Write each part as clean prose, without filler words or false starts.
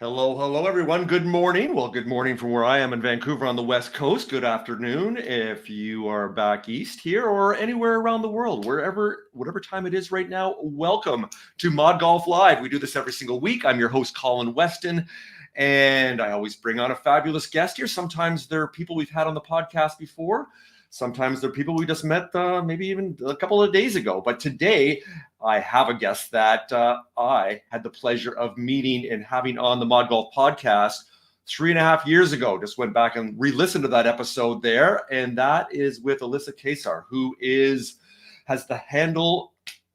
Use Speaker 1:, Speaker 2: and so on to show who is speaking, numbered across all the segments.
Speaker 1: Hello, everyone. Good morning. Well, good morning from where I am in Vancouver on the West Coast. Good afternoon if you are back east here or anywhere around the world, whatever time it is right now. Welcome to ModGolf Live. We do this every single week. I'm your host, Colin Weston, and I always bring on a fabulous guest here. Sometimes they're people we've had on the podcast before. Sometimes they're people we just met maybe even a couple of days ago. But today, I have a guest that I had the pleasure of meeting and having on the ModGolf podcast 3.5 years ago. Just went back and re-listened to that episode there. And that is with Alissa Kacar, who has the handle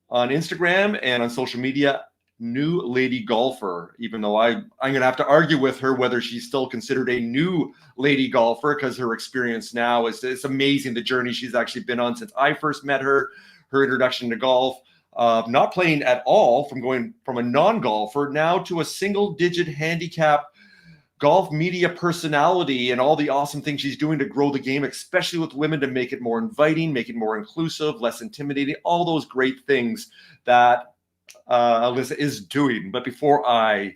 Speaker 1: on Instagram and on social media, New Lady Golfer, even though I'm going to have to argue with her whether she's still considered a new lady golfer, because her experience now it's amazing, the journey she's actually been on since I first met her introduction to golf, not playing at all, from going from a non-golfer now to a single-digit handicap golf media personality, and all the awesome things she's doing to grow the game, especially with women, to make it more inviting, make it more inclusive, less intimidating, all those great things that Alyssa is doing. But before I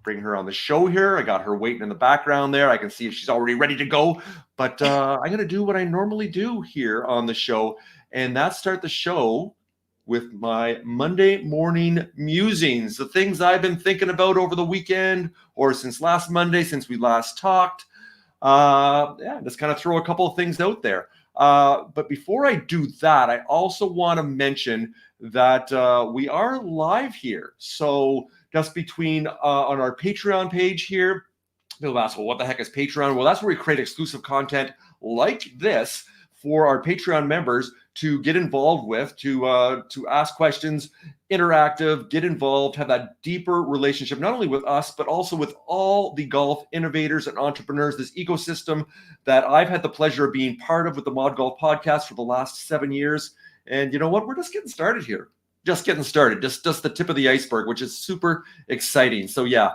Speaker 1: bring her on the show here, I got her waiting in the background there. I can see if she's already ready to go. But I'm going to do what I normally do here on the show, and that's start the show with my Monday morning musings, the things I've been thinking about over the weekend or since last Monday, since we last talked. Just kind of throw a couple of things out there. But before I do that, I also want to mention that we are live here. So just between on our Patreon page here, people ask, well, what the heck is Patreon? Well, that's where we create exclusive content like this for our Patreon members to get involved with, to ask questions, interactive, get involved, have that deeper relationship, not only with us, but also with all the golf innovators and entrepreneurs, this ecosystem that I've had the pleasure of being part of with the ModGolf podcast for the last 7 years. And you know what? We're just getting started here. Just getting started. Just the tip of the iceberg, which is super exciting. So yeah,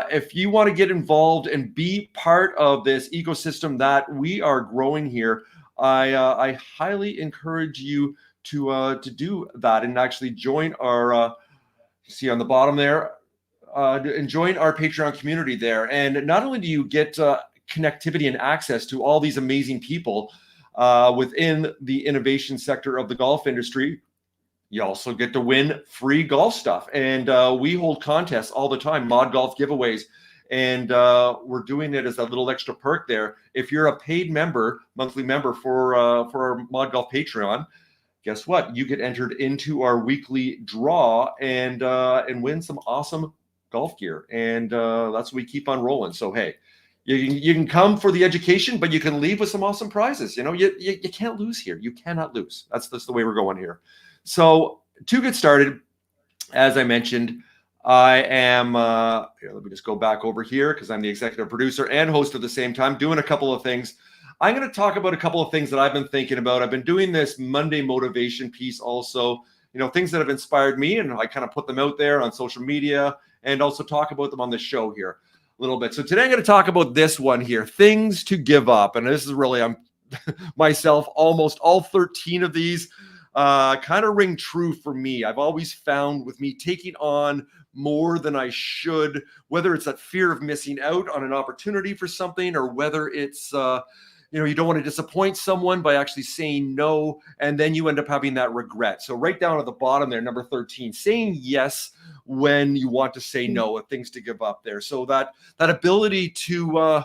Speaker 1: if you want to get involved and be part of this ecosystem that we are growing here, I highly encourage you to do that and actually join our, see on the bottom there, and join our Patreon community there. And not only do you get connectivity and access to all these amazing people within the innovation sector of the golf industry, you also get to win free golf stuff. And we hold contests all the time, ModGolf giveaways. And we're doing it as a little extra perk there. If you're a paid member, monthly member for our ModGolf Patreon, guess what? You get entered into our weekly draw and win some awesome golf gear. And that's what we keep on rolling. So hey, you can come for the education, but you can leave with some awesome prizes. You know, you can't lose here. You cannot lose. That's the way we're going here. So to get started, as I mentioned, I am, here, let me just go back over here because I'm the executive producer and host at the same time, doing a couple of things. I'm going to talk about a couple of things that I've been thinking about. I've been doing this Monday motivation piece also, you know, things that have inspired me, and I kind of put them out there on social media and also talk about them on the show here a little bit. So today I'm going to talk about this one here, things to give up. And this is really, I'm myself, almost all 13 of these kind of ring true for me. I've always found with me taking on more than I should, whether it's that fear of missing out on an opportunity for something, or whether it's, you don't want to disappoint someone by actually saying no, and then you end up having that regret. So right down at the bottom there, number 13, saying yes when you want to say no, and things to give up there. So that ability to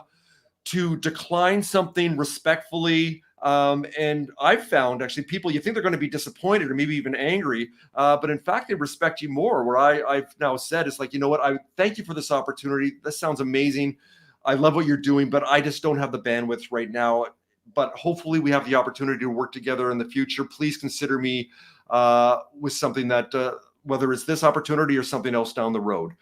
Speaker 1: decline something respectfully. And I've found actually people, you think they're going to be disappointed or maybe even angry, but in fact, they respect you more. Where I've now said, it's like, you know what, I thank you for this opportunity. This sounds amazing. I love what you're doing, but I just don't have the bandwidth right now. But hopefully we have the opportunity to work together in the future. Please consider me with something that, whether it's this opportunity or something else down the road.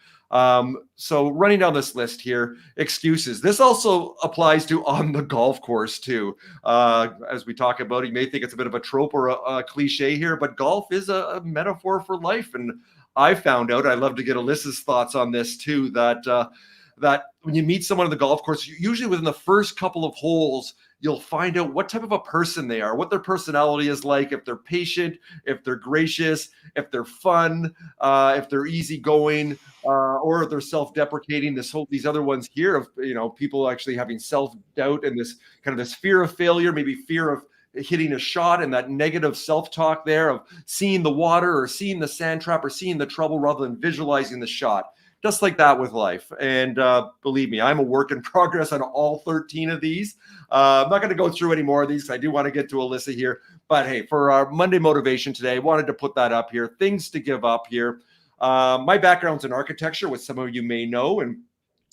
Speaker 1: So running down this list here, excuses. This also applies to on the golf course too. As we talk about it, you may think it's a bit of a trope or a cliche here, but golf is a metaphor for life. And I found out, I'd love to get Alyssa's thoughts on this too, that when you meet someone on the golf course, usually within the first couple of holes, you'll find out what type of a person they are, what their personality is like, if they're patient, if they're gracious, if they're fun, if they're easygoing, or if they're self-deprecating. These other ones here of people actually having self-doubt and this kind of this fear of failure, maybe fear of hitting a shot, and that negative self-talk there of seeing the water or seeing the sand trap or seeing the trouble rather than visualizing the shot. Just like that with life. And believe me, I'm a work in progress on all 13 of these. I'm not going to go through any more of these. I do want to get to Alyssa here. But hey, for our Monday motivation today, I wanted to put that up here. Things to give up here. My background's in architecture, which some of you may know. And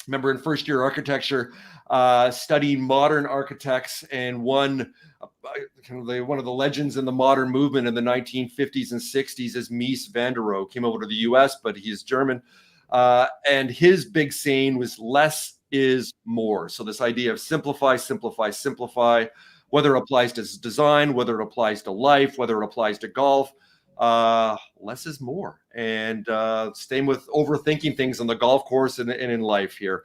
Speaker 1: remember in first year architecture, studying modern architects, and one of the legends in the modern movement in the 1950s and 60s is Mies van der Rohe. Came over to the US, but he is German. And his big saying was less is more. So this idea of simplify, simplify, simplify, whether it applies to design, whether it applies to life, whether it applies to golf, less is more. And same with overthinking things on the golf course and in life here.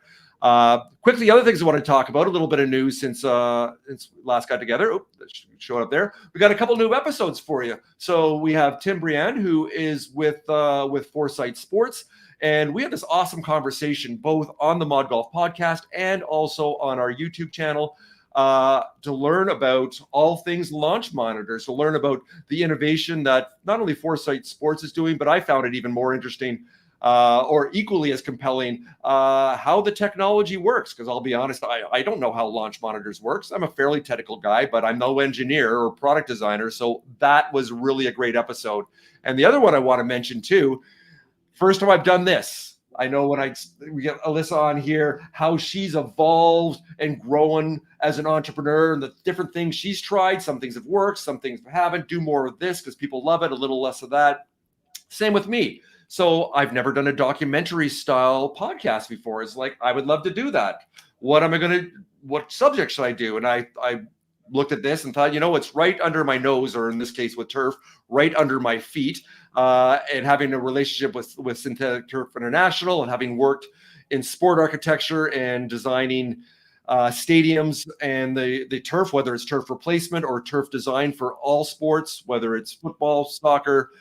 Speaker 1: Quickly, other things I want to talk about, a little bit of news since last got together. Oh, that showed up there. We got a couple new episodes for you. So we have Tim Briand, who is with Foresight Sports. And we had this awesome conversation both on the ModGolf podcast and also on our YouTube channel to learn about all things launch monitors, to learn about the innovation that not only Foresight Sports is doing, but I found it even more interesting or equally as compelling, how the technology works. Because I'll be honest, I don't know how launch monitors works. I'm a fairly technical guy, but I'm no engineer or product designer. So that was really a great episode. And the other one I want to mention too, first time I've done this. I know when we get Alyssa on here, how she's evolved and grown as an entrepreneur and the different things she's tried. Some things have worked, some things haven't. Do more of this because people love it, a little less of that. Same with me. So I've never done a documentary style podcast before. It's like, I would love to do that. What subject should I do? And I looked at this and thought, it's right under my nose, or in this case with turf, right under my feet. And having a relationship with Synthetic Turf International, and having worked in sport architecture and designing stadiums and the turf, whether it's turf replacement or turf design for all sports, whether it's football, soccer,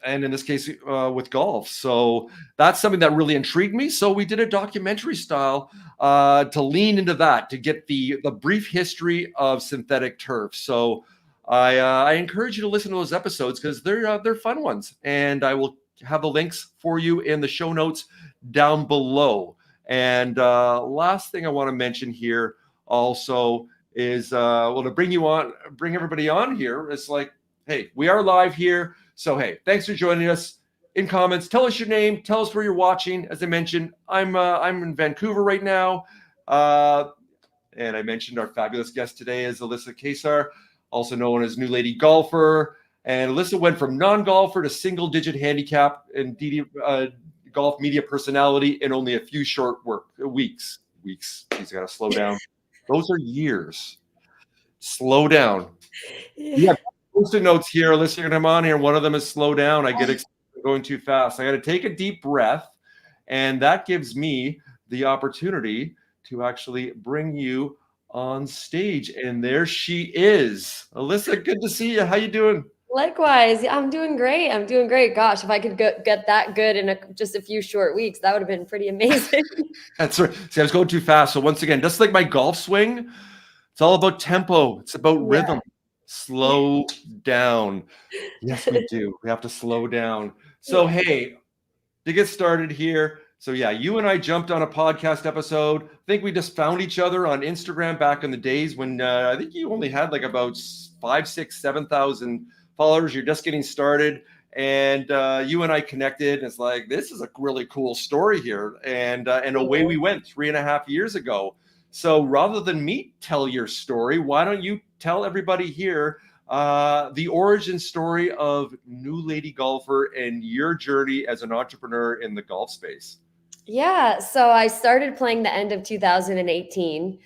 Speaker 1: and in this case with golf. So that's something that really intrigued me. So we did a documentary style to lean into that, to get the brief history of synthetic turf. So I encourage you to listen to those episodes because they're fun ones, and I will have the links for you in the show notes down below. And last thing I want to mention here also is to bring everybody on here. It's like, hey, we are live here, so hey, thanks for joining us. In comments, tell us your name, tell us where you're watching. As I mentioned, I'm in Vancouver right now, and I mentioned our fabulous guest today is Alissa Kacar, also known as New Lady Golfer. And Alyssa went from non-golfer to single-digit handicap and golf media personality in only a few short weeks. She's got to slow down. Those are years. Slow down. Yeah, posting notes here. Alyssa, you're going to come on here. One of them is slow down. I get excited going too fast. I got to take a deep breath, and that gives me the opportunity to actually bring you on stage. And there she is. Alyssa, good to see you. How you doing?
Speaker 2: Likewise. I'm doing great. Gosh, if I could get that good in just a few short weeks, that would have been pretty amazing.
Speaker 1: That's right. See, I was going too fast. So once again, just like my golf swing, it's all about tempo. It's about rhythm. Slow down. Yes, we do. We have to slow down. So, hey, to get started here. So yeah, you and I jumped on a podcast episode. I think we just found each other on Instagram back in the days when I think you only had like about 5, 6, 7,000 followers. You're just getting started. And you and I connected. And it's like, this is a really cool story here. And away we went 3.5 years ago. So rather than me tell your story, why don't you tell everybody here the origin story of New Lady Golfer and your journey as an entrepreneur in the golf space?
Speaker 2: Yeah, so I started playing the end of 2018.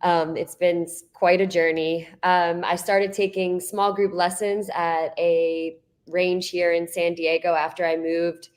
Speaker 2: It's been quite a journey. I started taking small group lessons at a range here in San Diego after I moved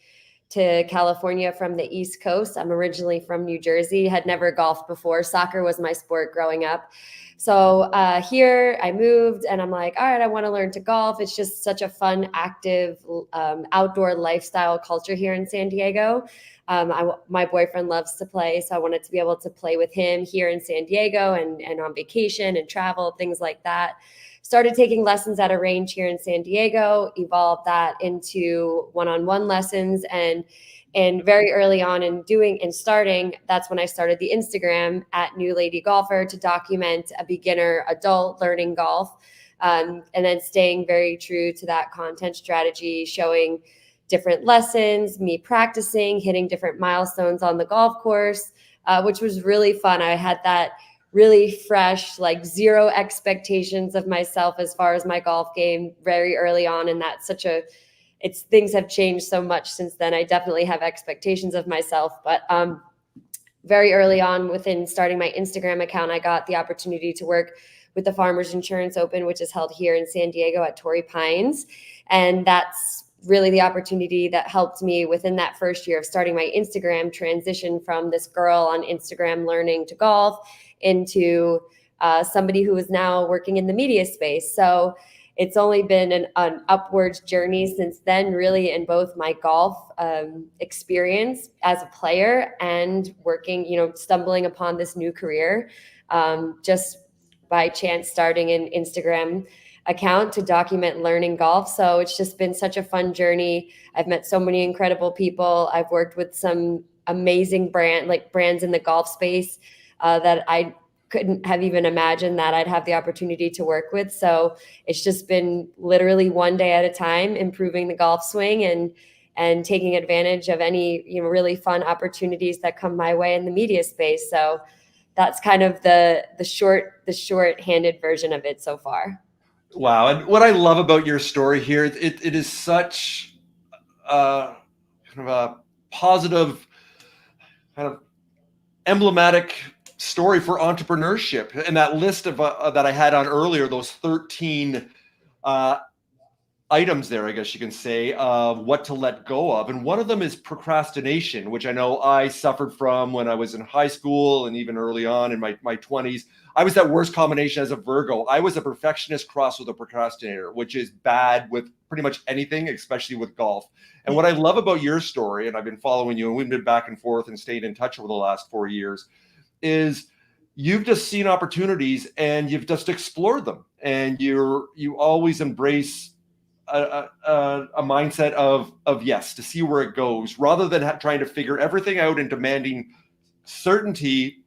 Speaker 2: to California from the East Coast. I'm originally from New Jersey, had never golfed before. Soccer was my sport growing up. So here I moved and I'm like, all right, I want to learn to golf. It's just such a fun, active, outdoor lifestyle culture here in San Diego. My boyfriend loves to play, so I wanted to be able to play with him here in San Diego and on vacation and travel, things like that. Started taking lessons at a range here in San Diego, evolved that into one-on-one lessons, and very early on in doing and starting, that's when I started the Instagram at New Lady Golfer to document a beginner adult learning golf, and then staying very true to that content strategy, showing different lessons, me practicing, hitting different milestones on the golf course, which was really fun. I had that really fresh, like zero expectations of myself as far as my golf game very early on. And that's things have changed so much since then. I definitely have expectations of myself, but very early on within starting my Instagram account, I got the opportunity to work with the Farmers Insurance Open, which is held here in San Diego at Torrey Pines. And that's really the opportunity that helped me within that first year of starting my Instagram transition from this girl on Instagram learning to golf into somebody who is now working in the media space. So it's only been an upwards journey since then, really, in both my golf experience as a player and working, stumbling upon this new career, just by chance starting an Instagram account to document learning golf. So it's just been such a fun journey. I've met so many incredible people. I've worked with some amazing brands in the golf space that I couldn't have even imagined that I'd have the opportunity to work with. So it's just been literally one day at a time, improving the golf swing and taking advantage of any really fun opportunities that come my way in the media space. So that's kind of the short-handed version of it so far.
Speaker 1: Wow. And what I love about your story here, it is such kind of a positive, kind of emblematic story for entrepreneurship. And that list of that I had on earlier, those 13 items there, I guess you can say, of what to let go of. And one of them is procrastination, which I know I suffered from when I was in high school and even early on in my 20s. I was that worst combination as a Virgo. I was a perfectionist crossed with a procrastinator, which is bad with pretty much anything, especially with golf. And what I love about your story, and I've been following you and we've been back and forth and stayed in touch over the last 4 years, is you've just seen opportunities and you've just explored them. And you always embrace a mindset of yes, to see where it goes, rather than trying to figure everything out and demanding certainty.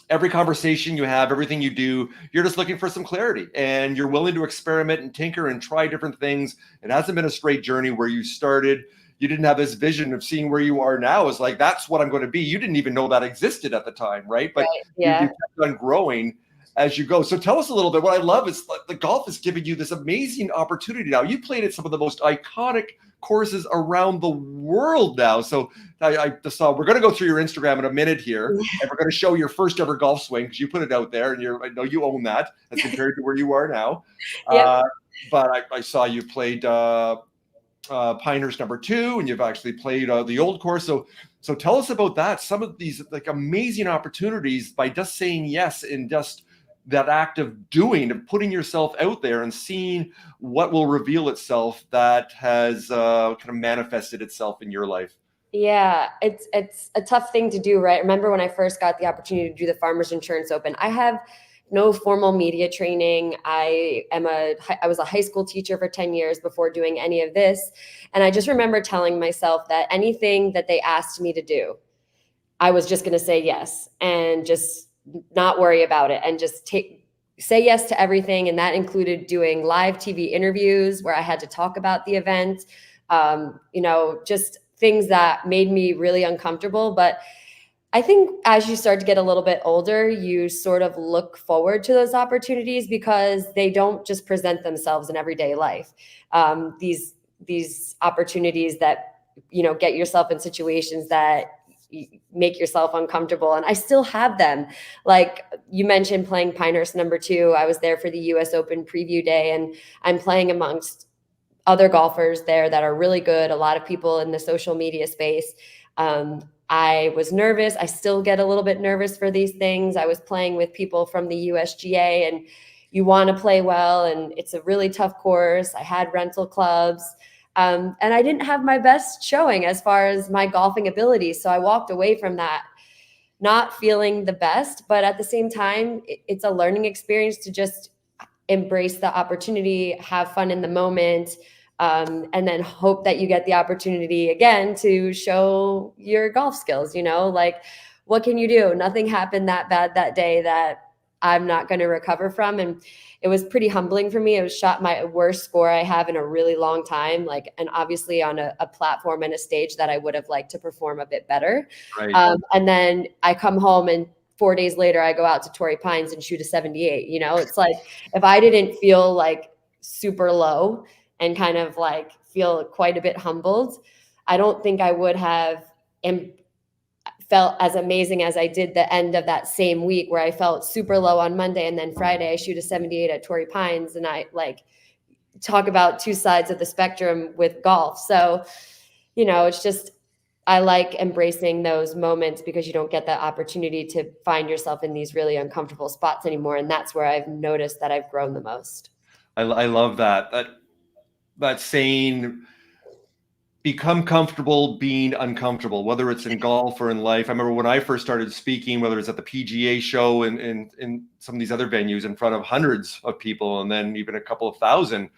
Speaker 1: Every conversation you have, everything you do, you're just looking for some clarity, and you're willing to experiment and tinker and try different things. It hasn't been a straight journey where you started. You didn't have this vision of seeing where you are now as like, that's what I'm going to be. You didn't even know that existed at the time, right? But
Speaker 2: right. Yeah.
Speaker 1: You kept on growing as you go. So tell us a little bit. What I love is the golf is giving you this amazing opportunity now. You played at some of the most iconic courses around the world now. So I just saw, we're going to go through your Instagram in a minute here, and we're going to show your first ever golf swing because you put it out there, and I know you own that as compared to where you are now. Yep. But I saw you played Pinehurst #2, and you've actually played the old course. So tell us about that. Some of these like amazing opportunities by just saying yes and just that act of doing, of putting yourself out there and seeing what will reveal itself that has kind of manifested itself in your life.
Speaker 2: Yeah, it's a tough thing to do, right? Remember when I first got the opportunity to do the Farmers Insurance Open, I have no formal media training. I was a high school teacher for 10 years before doing any of this. And I just remember telling myself that anything that they asked me to do, I was just going to say yes and just not worry about it and just say yes to everything. And that included doing live TV interviews where I had to talk about the event, just things that made me really uncomfortable. But I think as you start to get a little bit older, you sort of look forward to those opportunities because they don't just present themselves in everyday life. These opportunities that, get yourself in situations that make yourself uncomfortable. And I still have them. Like you mentioned playing Pinehurst #2. I was there for the US Open preview day, and I'm playing amongst other golfers there that are really good, a lot of people in the social media space. I was nervous. I still get a little bit nervous for these things. I was playing with people from the USGA, and you want to play well, and it's a really tough course. I had rental clubs, and I didn't have my best showing as far as my golfing ability. So I walked away from that not feeling the best, but at the same time, it's a learning experience to just embrace the opportunity, have fun in the moment, and then hope that you get the opportunity again to show your golf skills. Like, what can you do? Nothing happened that bad that day that I'm not going to recover from. And it was pretty humbling for me. It was shot my worst score I have in a really long time, like, and obviously on a platform and a stage that I would have liked to perform a bit better.
Speaker 1: Right.
Speaker 2: And then I come home, and 4 days later, I go out to Torrey Pines and shoot a 78. It's like, if I didn't feel like super low and kind of like feel quite a bit humbled, I don't think I would have felt as amazing as I did the end of that same week, where I felt super low on Monday, and then Friday I shoot a 78 at Torrey Pines, and I like talk about two sides of the spectrum with golf. So, it's just, I like embracing those moments because you don't get that opportunity to find yourself in these really uncomfortable spots anymore. And that's where I've noticed that I've grown the most.
Speaker 1: I love that saying, become comfortable being uncomfortable, whether it's in golf or in life. I remember when I first started speaking, whether it's at the PGA show and in some of these other venues in front of hundreds of people, and then even a couple of thousand.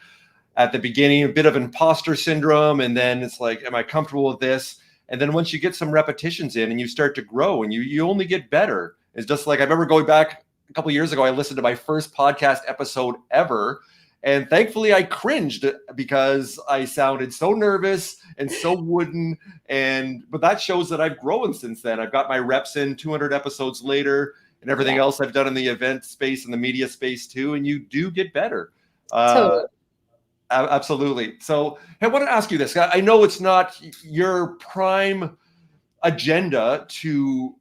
Speaker 1: At the beginning, a bit of imposter syndrome, and then it's like, am I comfortable with this? And then once you get some repetitions in and you start to grow, and you only get better. It's just like, I remember going back a couple of years ago, I listened to my first podcast episode ever. And thankfully I cringed because I sounded so nervous and so wooden. But that shows that I've grown since then. I've got my reps in 200 episodes later, and everything else I've done in the event space and the media space too. And you do get better.
Speaker 2: Totally.
Speaker 1: Absolutely. So I want to ask you this. I know it's not your prime agenda to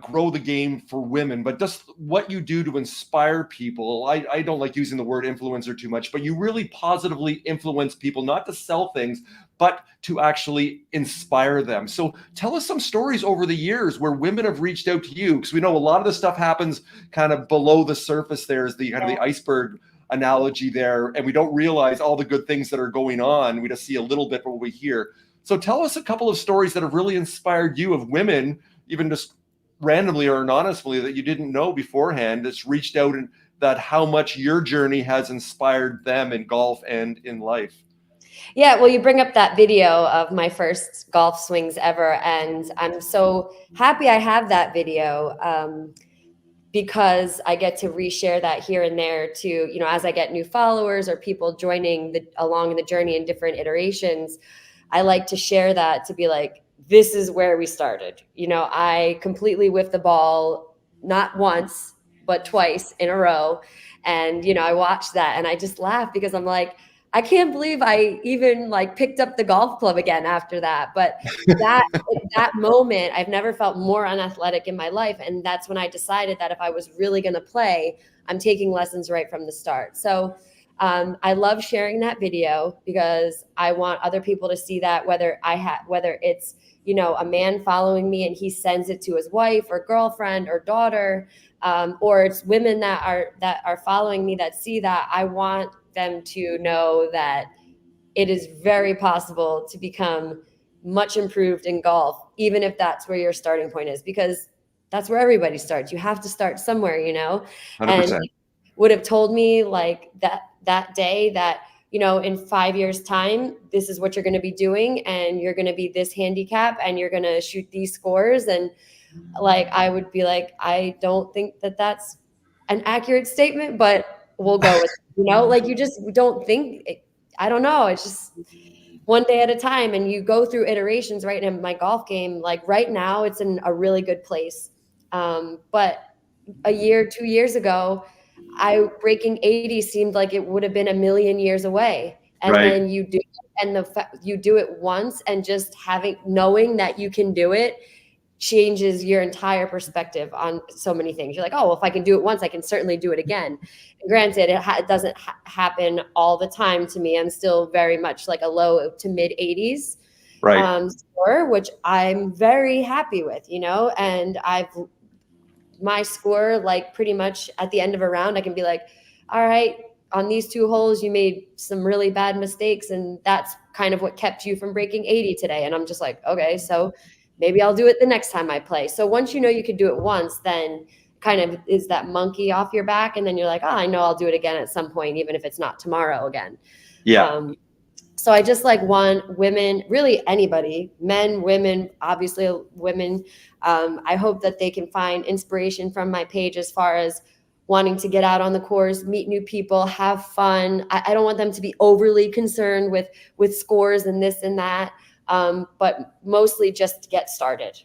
Speaker 1: grow the game for women, but just what you do to inspire people. I don't like using the word influencer too much, but you really positively influence people, not to sell things, but to actually inspire them. So tell us some stories over the years where women have reached out to you, because we know a lot of the stuff happens kind of below the surface. There's the kind of the iceberg analogy there, and we don't realize all the good things that are going on. We just see a little bit of what we hear. So tell us a couple of stories that have really inspired you, of women, even just randomly or anonymously, that you didn't know beforehand, that's reached out, and that how much your journey has inspired them in golf and in life.
Speaker 2: Yeah, well, you bring up that video of my first golf swings ever, and I'm so happy I have that video. Because I get to reshare that here and there too, as I get new followers or people joining along the journey in different iterations. I like to share that, to be like, this is where we started. I completely whiffed the ball, not once, but twice in a row. And, I watched that and I just laugh, because I'm like, I can't believe I even like picked up the golf club again after that. But that moment, I've never felt more unathletic in my life. And that's when I decided that if I was really going to play, I'm taking lessons right from the start. So I love sharing that video because I want other people to see that, whether it's, a man following me and he sends it to his wife or girlfriend or daughter, or it's women that are following me that see that. I want them to know that it is very possible to become much improved in golf, even if that's where your starting point is, because that's where everybody starts. You have to start somewhere,
Speaker 1: 100%.
Speaker 2: And would have told me like that day that, in 5 years time, this is what you're going to be doing, and you're going to be this handicap, and you're going to shoot these scores. And like, I would be like, I don't think that that's an accurate statement, but we'll go with it, like, you just don't think, I don't know. It's just one day at a time, and you go through iterations. Right in my golf game, like right now, it's in a really good place. But a year, 2 years ago, breaking 80 seemed like it would have been a million years away. And
Speaker 1: right.
Speaker 2: Then you do, and you do it once, and just knowing that you can do it changes your entire perspective on so many things. You're like, oh, well, if I can do it once, I can certainly do it again. And granted, it doesn't happen all the time to me. I'm still very much like a low to mid 80s
Speaker 1: Right.
Speaker 2: score, which I'm very happy with, and my score, like pretty much at the end of a round, I can be like, all right, on these 2 holes, you made some really bad mistakes. And that's kind of what kept you from breaking 80 today. And I'm just like, okay, so maybe I'll do it the next time I play. So once you know you could do it once, then kind of is that monkey off your back. And then you're like, oh, I know I'll do it again at some point, even if it's not tomorrow again.
Speaker 1: Yeah.
Speaker 2: So I just like want women, really anybody, men, women, obviously women. I hope that they can find inspiration from my page as far as wanting to get out on the course, meet new people, have fun. I don't want them to be overly concerned with scores and this and that, but mostly just to get started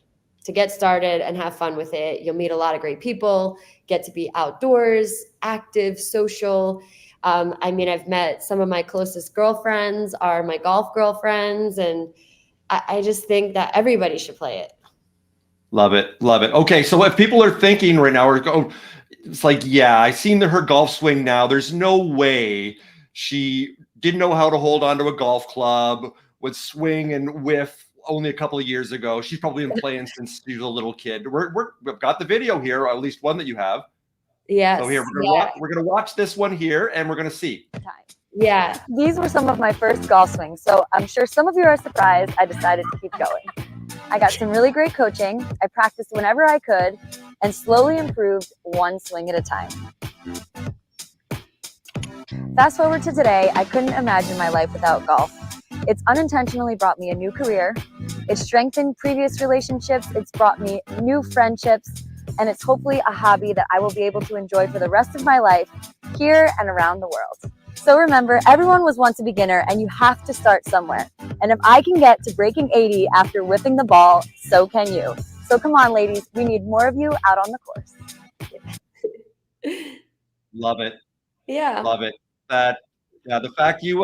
Speaker 2: and have fun with it. You'll meet a lot of great people, get to be outdoors, active, social. I've met some of my closest girlfriends are my golf girlfriends, and I just think that everybody should play it.
Speaker 1: Love it. Love it. Okay. So if people are thinking right now, it's like, yeah, I seen her golf swing now. There's no way she didn't know how to hold onto a golf club, would swing and whiff only a couple of years ago. She's probably been playing since she was a little kid. We've got the video here, or at least one that you have.
Speaker 2: Yes.
Speaker 1: So here, we're gonna watch this one here, and we're gonna see.
Speaker 2: Yeah.
Speaker 3: These were some of my first golf swings, so I'm sure some of you are surprised I decided to keep going. I got some really great coaching. I practiced whenever I could and slowly improved one swing at a time. Fast forward to today, I couldn't imagine my life without golf. It's unintentionally brought me a new career. It's strengthened previous relationships. It's brought me new friendships. And it's hopefully a hobby that I will be able to enjoy for the rest of my life here and around the world. So remember, everyone was once a beginner and you have to start somewhere. And if I can get to breaking 80 after whipping the ball, so can you. So come on, ladies, we need more of you out on the course.
Speaker 1: Love it.
Speaker 2: Yeah.
Speaker 1: Love it. The fact you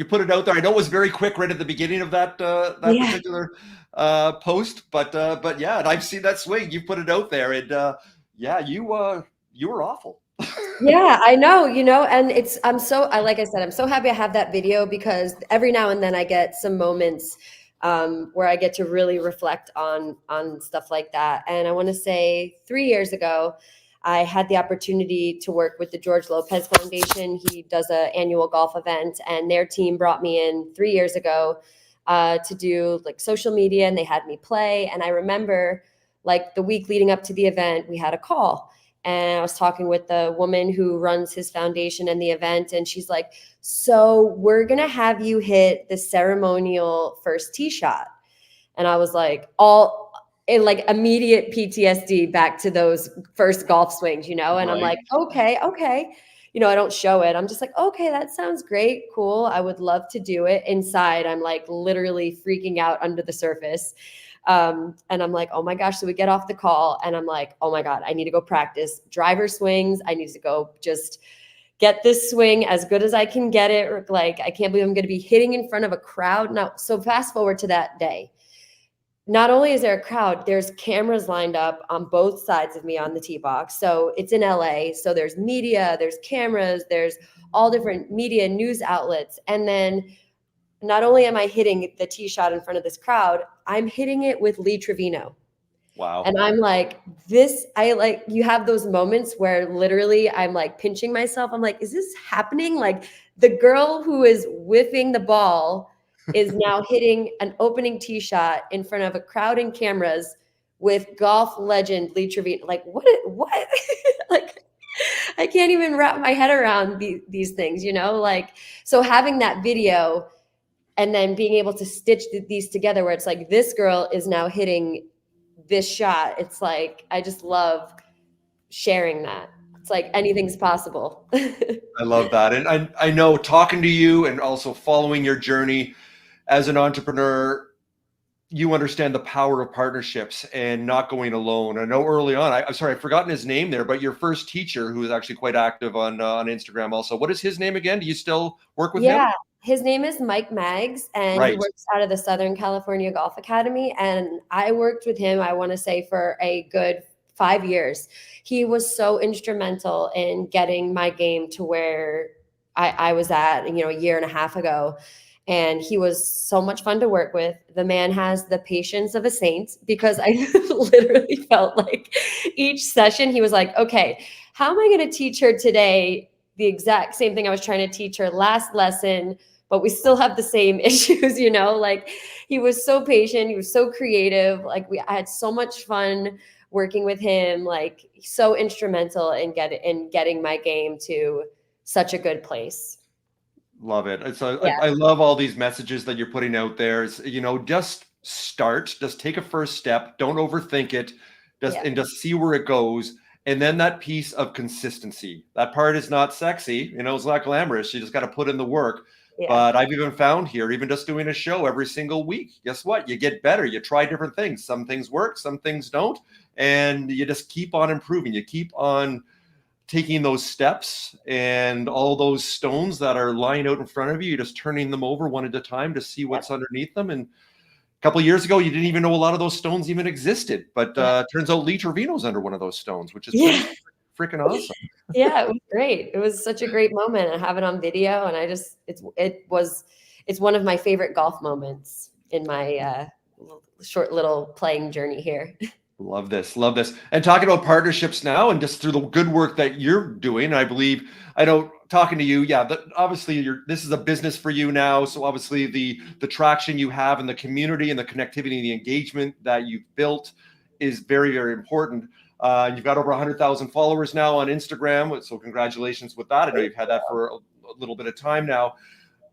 Speaker 1: put it out there. I know it was very quick right at the beginning of that particular post, but yeah, and I've seen that swing. You put it out there, and you were awful.
Speaker 2: Yeah, I know, and like I said, I'm so happy I have that video, because every now and then I get some moments where I get to really reflect on stuff like that. And I want to say 3 years ago, I had the opportunity to work with the George Lopez Foundation. He does an annual golf event, and their team brought me in 3 years ago to do like social media, and they had me play. And I remember like the week leading up to the event, we had a call, and I was talking with the woman who runs his foundation and the event. And she's like, so we're going to have you hit the ceremonial first tee shot. And I was like, like immediate PTSD back to those first golf swings, and right. I'm like, okay. I don't show it. I'm just like, okay, that sounds great. Cool. I would love to do it. Inside, I'm like literally freaking out under the surface. And I'm like, oh my gosh. So we get off the call and I'm like, oh my God, I need to go practice driver swings. I need to go just get this swing as good as I can get it. Like, I can't believe I'm going to be hitting in front of a crowd. Now, so fast forward to that day. Not only is there a crowd, there's cameras lined up on both sides of me on the tee box. So it's in LA. So there's media, there's cameras, there's all different media news outlets. And then not only am I hitting the tee shot in front of this crowd, I'm hitting it with Lee Trevino.
Speaker 1: Wow.
Speaker 2: And I'm like, you have those moments where literally I'm like pinching myself. I'm like, is this happening? Like, the girl who is whiffing the ball is now hitting an opening tee shot in front of a crowd and cameras with golf legend Lee Trevino. Like, what? Like, I can't even wrap my head around these things, like, so having that video and then being able to stitch these together where it's like, this girl is now hitting this shot. It's like, I just love sharing that. It's like anything's possible.
Speaker 1: I love that. And I know, talking to you and also following your journey as an entrepreneur, you understand the power of partnerships and not going alone. I know early on, I'm sorry, I've forgotten his name there, but your first teacher, who is actually quite active on Instagram also. What is his name again? Do you still work with him?
Speaker 2: His name is Mike Maggs, and he
Speaker 1: Right.
Speaker 2: works out of the Southern California Golf Academy. And I worked with him, I want to say, for a good 5 years. He was so instrumental in getting my game to where I was at, a year and a half ago. And he was so much fun to work with. The man has the patience of a saint, because I literally felt like each session he was like, okay, how am I going to teach her today the exact same thing I was trying to teach her last lesson, but we still have the same issues, like he was so patient. He was so creative. Like I had so much fun working with him, like so instrumental in getting my game to such a good place.
Speaker 1: Love it. So
Speaker 2: Yeah.
Speaker 1: I love all these messages that you're putting out there. Just start, just take a first step. Don't overthink it. And just see where it goes. And then that piece of consistency. That part is not sexy. It's not glamorous. You just got to put in the work.
Speaker 2: Yeah.
Speaker 1: But I've even found here, even just doing a show every single week, guess what? You get better. You try different things. Some things work, some things don't. And you just keep on improving. You keep on taking those steps, and all those stones that are lying out in front of you, you're just turning them over one at a time to see what's underneath them. And a couple of years ago, you didn't even know a lot of those stones even existed. But turns out Lee Trevino's under one of those stones, which is freaking awesome.
Speaker 2: Yeah, it was great. It was such a great moment. I have it on video, and it's one of my favorite golf moments in my short little playing journey here.
Speaker 1: Love this. Love this. And talking about partnerships now, and just through the good work that you're doing, I know talking to you, obviously this is a business for you now. So obviously the traction you have in the community and the connectivity and the engagement that you've built is very, very important. You've got over 100,000 followers now on Instagram. So congratulations with that. I know you've had that for a little bit of time now.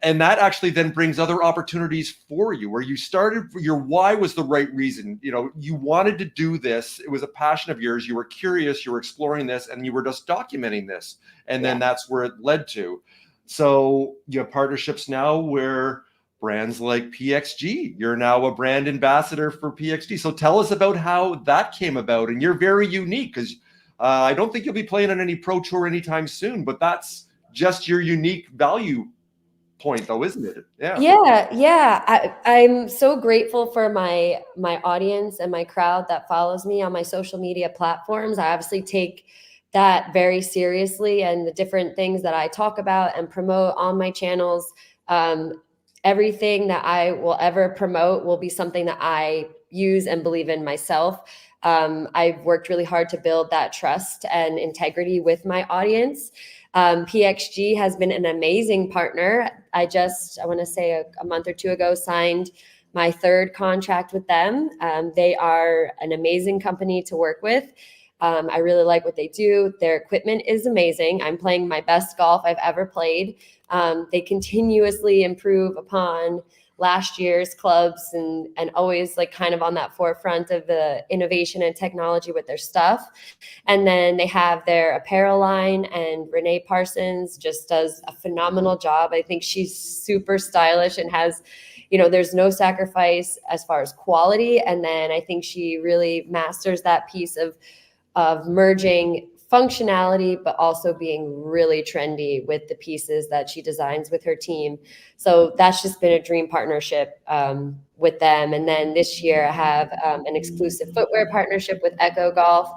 Speaker 1: And that actually then brings other opportunities for you, where you started, your why was the right reason. You wanted to do this. It was a passion of yours. You were curious, you were exploring this, and you were just documenting this. And then that's where it led to. So you have partnerships now where brands like PXG, you're now a brand ambassador for PXG. So tell us about how that came about. And you're very unique, because I don't think you'll be playing on any pro tour anytime soon, but that's just your unique value point, though, isn't it?
Speaker 2: I'm so grateful for my audience and my crowd that follows me on my social media platforms. I obviously take that very seriously, and the different things that I talk about and promote on my channels, everything that I will ever promote will be something that I use and believe in myself. I've worked really hard to build that trust and integrity with my audience. PXG has been an amazing partner. I want to say a month or two ago, signed my 3rd contract with them. They are an amazing company to work with. I really like what they do. Their equipment is amazing. I'm playing my best golf I've ever played. They continuously improve upon last year's clubs, and always like kind of on that forefront of the innovation and technology with their stuff. And then they have their apparel line, and Renee Parsons just does a phenomenal job. I think she's super stylish and has, there's no sacrifice as far as quality. And then I think she really masters that piece of merging functionality, but also being really trendy with the pieces that she designs with her team. So that's just been a dream partnership with them. And then this year I have an exclusive footwear partnership with Echo Golf.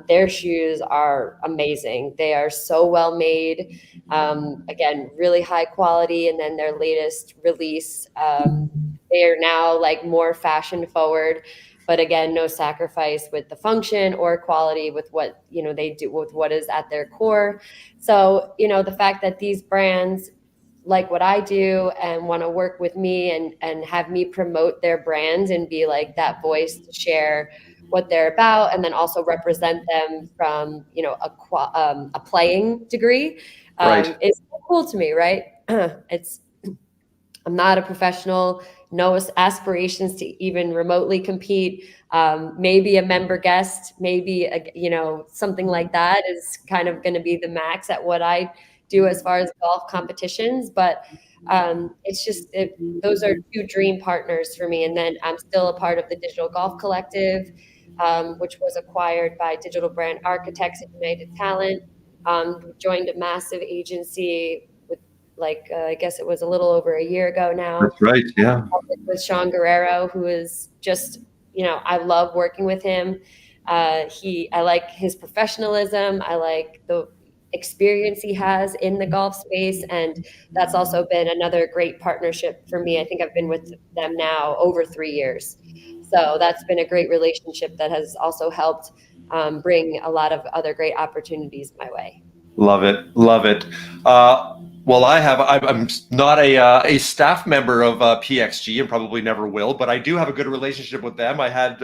Speaker 2: Their shoes are amazing. They are so well made. Again, really high quality. And then their latest release, they are now like more fashion forward. But again, no sacrifice with the function or quality with what, they do with what is at their core. So, the fact that these brands like what I do and want to work with me and have me promote their brands and be like that voice to share what they're about, and then also represent them from, a playing degree, is cool to me, right? I'm not a professional, no aspirations to even remotely compete. Maybe a member guest, maybe something like that is kind of going to be the max at what I do as far as golf competitions. But it's just those are 2 dream partners for me. And then I'm still a part of the Digital Golf Collective, which was acquired by Digital Brand Architects and United Talent. Joined a massive agency with I guess it was a little over a year ago now.
Speaker 1: That's right. Yeah.
Speaker 2: With Sean Guerrero, who is just, I love working with him. I like his professionalism. I like the experience he has in the golf space. And that's also been another great partnership for me. I think I've been with them now over 3 years. So that's been a great relationship that has also helped bring a lot of other great opportunities my way.
Speaker 1: Love it. Love it. Well, I'm not a staff member of PXG and probably never will, but I do have a good relationship with them. I had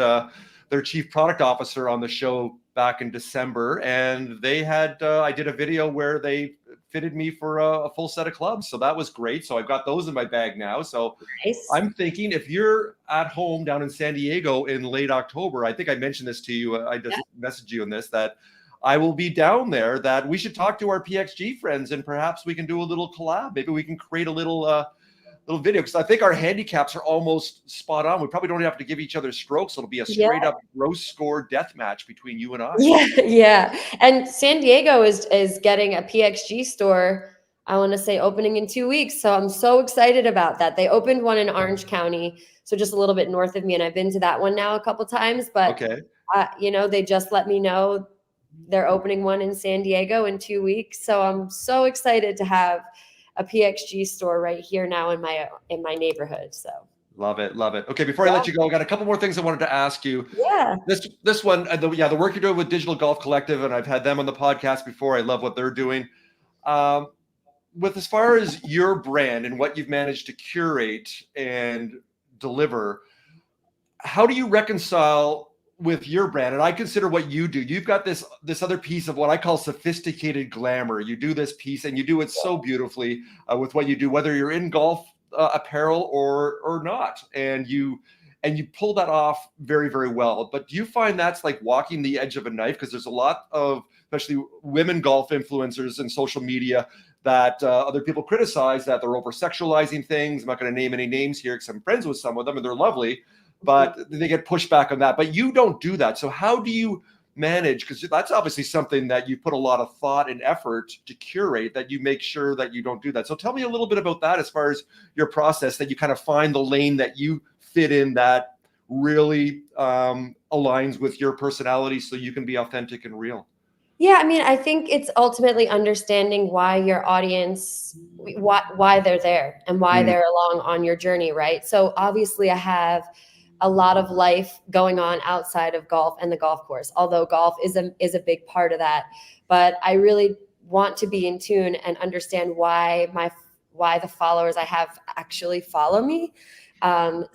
Speaker 1: their chief product officer on the show back in December, and I did a video where they fitted me for a full set of clubs. So that was great. So I've got those in my bag now. So
Speaker 2: Nice.
Speaker 1: I'm thinking if you're at home down in San Diego in late October, I think I mentioned this to you. I just messaged you on this, that I will be down there, that we should talk to our PXG friends and perhaps we can do a little collab. Maybe we can create a little video, because I think our handicaps are almost spot on. We probably don't have to give each other strokes. It'll be a straight up gross score death match between you and I.
Speaker 2: Yeah. And San Diego is getting a PXG store, I want to say, opening in 2 weeks. So I'm so excited about that. They opened one in Orange County, so just a little bit north of me, and I've been to that one now a couple times. But they just let me know they're opening one in San Diego in 2 weeks. So I'm so excited to have a PXG store right here now in my neighborhood. So
Speaker 1: love it. Okay, before I let you go, I got a couple more things I wanted to ask you.
Speaker 2: Yeah.
Speaker 1: This one, the work you're doing with Digital Golf Collective, and I've had them on the podcast before. I love what they're doing. With as far as your brand and what you've managed to curate and deliver, how do you reconcile with your brand? And I consider what you do, you've got this other piece of what I call sophisticated glamour. You do this piece and you do it so beautifully with what you do, whether you're in golf apparel or not, and you pull that off very, very well. But do you find that's like walking the edge of a knife? Because there's a lot of, especially women golf influencers and social media, that other people criticize that they're over sexualizing things. I'm not going to name any names here because I'm friends with some of them and they're lovely, but they get pushback on that. But you don't do that. So how do you manage? Because that's obviously something that you put a lot of thought and effort to curate, that you make sure that you don't do that. So tell me a little bit about that as far as your process, that you kind of find the lane that you fit in that really aligns with your personality so you can be authentic and real.
Speaker 2: Yeah, I mean, I think it's ultimately understanding why your audience, why they're there and why they're along on your journey, right? So obviously I have a lot of life going on outside of golf and the golf course, although golf is a big part of that. But I really want to be in tune and understand why the followers I have actually follow me. And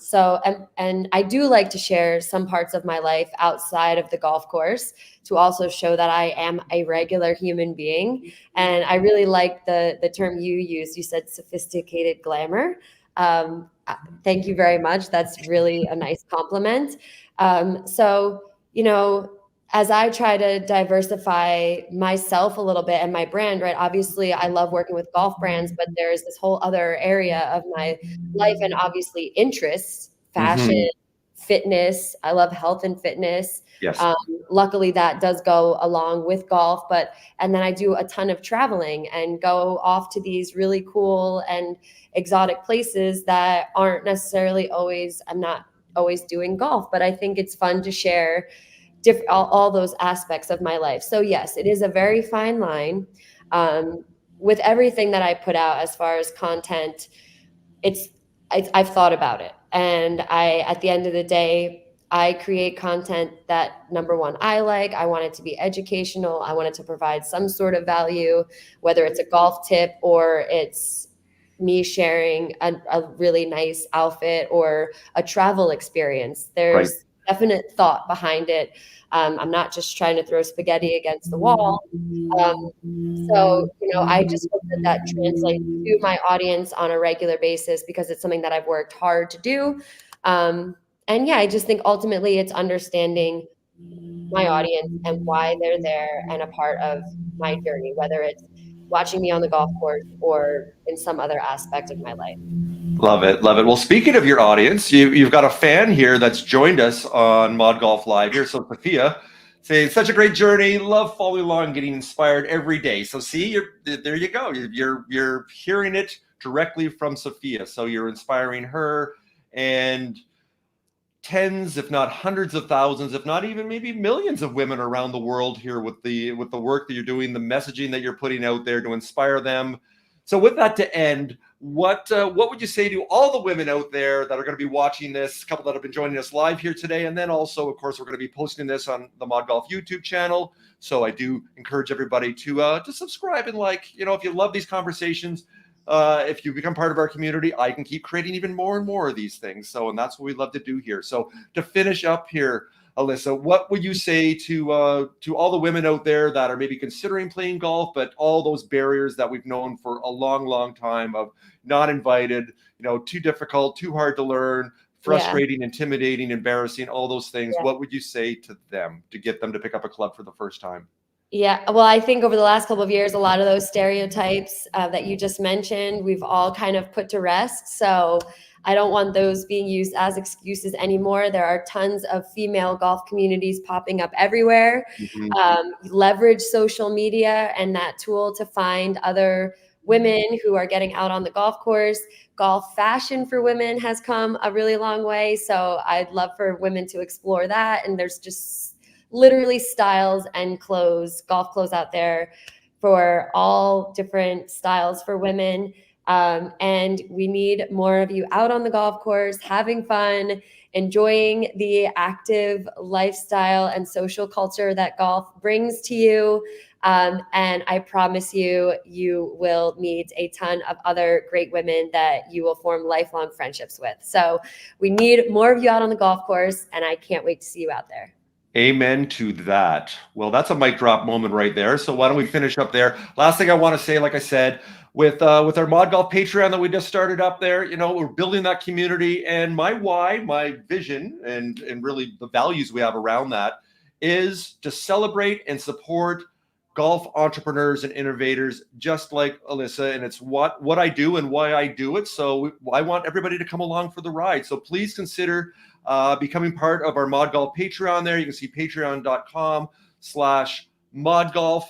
Speaker 2: I do like to share some parts of my life outside of the golf course to also show that I am a regular human being. And I really like the term you used. You said sophisticated glamour. Thank you very much. That's really a nice compliment. As I try to diversify myself a little bit and my brand, right? Obviously, I love working with golf brands, but there's this whole other area of my life and obviously interests, fashion, fitness. I love health and fitness.
Speaker 1: Yes.
Speaker 2: Luckily, that does go along with golf, and then I do a ton of traveling and go off to these really cool and exotic places that aren't necessarily I'm not always doing golf, but I think it's fun to share all those aspects of my life. So yes, it is a very fine line with everything that I put out as far as content. I've thought about it, and at the end of the day, I create content that, number one, I want it to be educational. I want it to provide some sort of value, whether it's a golf tip or it's me sharing a really nice outfit or a travel experience. There's definite thought behind it. I'm not just trying to throw spaghetti against the wall. I just hope that translates to my audience on a regular basis, because it's something that I've worked hard to do. I just think ultimately it's understanding my audience and why they're there and a part of my journey, whether it's watching me on the golf course or in some other aspect of my life.
Speaker 1: Love it. Well, speaking of your audience, you've got a fan here that's joined us on ModGolf Live here. So Say it's such a great journey. Love following along, getting inspired every day. So see, there you go. You're hearing it directly from Sophia. So you're inspiring her and tens, if not hundreds of thousands, if not even maybe millions of women around the world here with the work that you're doing, the messaging that you're putting out there to inspire them. So with that to end, what would you say to all the women out there that are going to be watching this, a couple that have been joining us live here today, and then also, of course, we're going to be posting this on the ModGolf YouTube channel. So I do encourage everybody to subscribe and if you love these conversations, if you become part of our community, I can keep creating even more and more of these things. So, and that's what we love to do here. So to finish up here, Alyssa, what would you say to all the women out there that are maybe considering playing golf, but all those barriers that we've known for a long, long time of not invited, too difficult, too hard to learn, frustrating, intimidating, embarrassing, all those things. What would you say to them to get them to pick up a club for the first time?
Speaker 2: Yeah, well, I think over the last couple of years, a lot of those stereotypes that you just mentioned, we've all kind of put to rest. So I don't want those being used as excuses anymore. There are tons of female golf communities popping up everywhere. Leverage social media and that tool to find other women who are getting out on the golf course. Golf fashion for women has come a really long way. So I'd love for women to explore that. And there's just literally styles and golf clothes out there for all different styles for women. And we need more of you out on the golf course, having fun, enjoying the active lifestyle and social culture that golf brings to you. And I promise you, you will meet a ton of other great women that you will form lifelong friendships with. So we need more of you out on the golf course, and I can't wait to see you out there.
Speaker 1: Amen to that. Well, that's a mic drop moment right there. So why don't we finish up there? Last thing I want to say, like I said, with our ModGolf Patreon that we just started up there, we're building that community, and my why, my vision, and really the values we have around that is to celebrate and support golf entrepreneurs and innovators just like Alyssa, and it's what I do and why I do it. So I want everybody to come along for the ride. So please consider becoming part of our ModGolf Patreon there. You can see patreon.com/ModGolf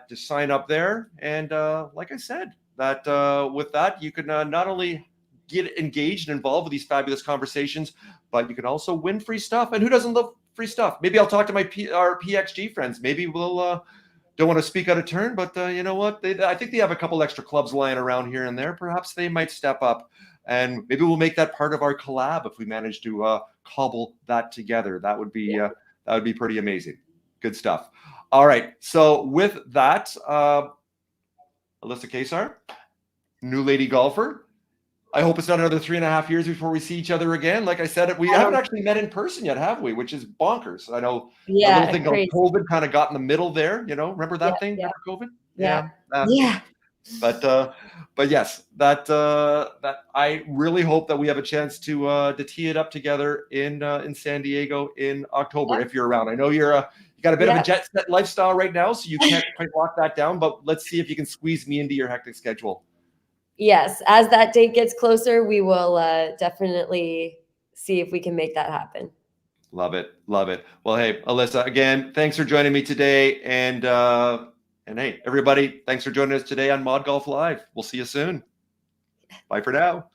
Speaker 1: to sign up there. And like I said, that with that, you can not only get engaged and involved with these fabulous conversations, but you can also win free stuff. And who doesn't love free stuff? Maybe I'll talk to our PXG friends. Maybe we'll don't want to speak out of turn, but you know what? I think they have a couple extra clubs lying around here and there. Perhaps they might step up, and maybe we'll make that part of our collab if we manage to cobble that together. That would be pretty amazing. Good stuff. All right. So with that, Alyssa Kacar, new lady golfer. I hope it's not another 3.5 years before we see each other again. Like I said, we haven't actually met in person yet, have we? Which is bonkers. I know the little thing called COVID kind of got in the middle there. Remember that thing? Remember COVID?
Speaker 2: Yeah.
Speaker 1: But yes, that I really hope that we have a chance to tee it up together in San Diego in October if you're around. I know you got a bit of a jet set lifestyle right now, so you can't quite lock that down. But let's see if you can squeeze me into your hectic schedule.
Speaker 2: Yes, as that date gets closer, we will definitely see if we can make that happen.
Speaker 1: Love it. Love it. Well, hey, Alyssa, again, thanks for joining me today. And hey, everybody, thanks for joining us today on ModGolf Live. We'll see you soon. Bye for now.